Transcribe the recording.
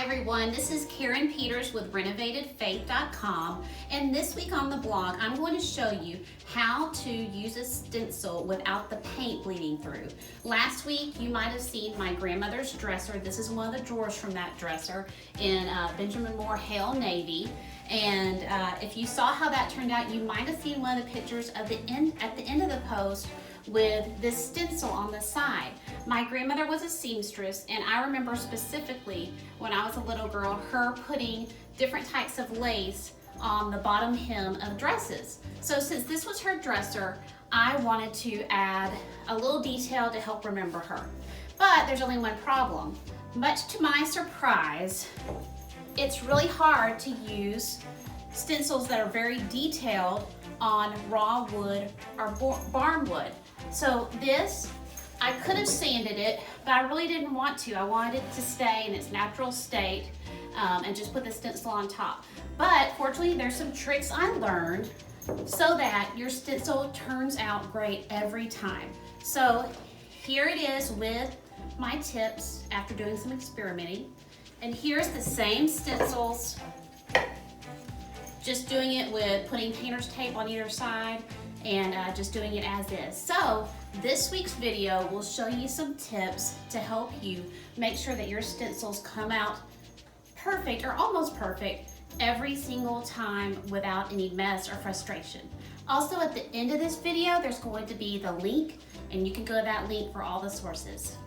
everyone, this is Karen Peters with renovatedfaith.com, and this week on the blog I'm going to show you how to use a stencil without the paint bleeding through. Last week you might have seen my grandmother's dresser. This is one of the drawers from that dresser in Benjamin Moore Hale Navy, and if you saw how that turned out, you might have seen one of the pictures of at the end of the post with this stencil on the side. My grandmother was a seamstress, and I remember specifically when I was a little girl her putting different types of lace on the bottom hem of dresses. So since this was her dresser, I wanted to add a little detail to help remember her. But there's only one problem. Much to my surprise, it's really hard to use stencils that are very detailed on raw wood or barnwood. So this, I could have sanded it, but I really didn't want to. I wanted it to stay in its natural state and just put the stencil on top. But fortunately, there's some tricks I learned so that your stencil turns out great every time. So here it is with my tips after doing some experimenting. And here's the same stencils, just doing it with putting painter's tape on either side and just doing it as is. So this week's video will show you some tips to help you make sure that your stencils come out perfect or almost perfect every single time without any mess or frustration. Also, at the end of this video, there's going to be the link, and you can go to that link for all the sources.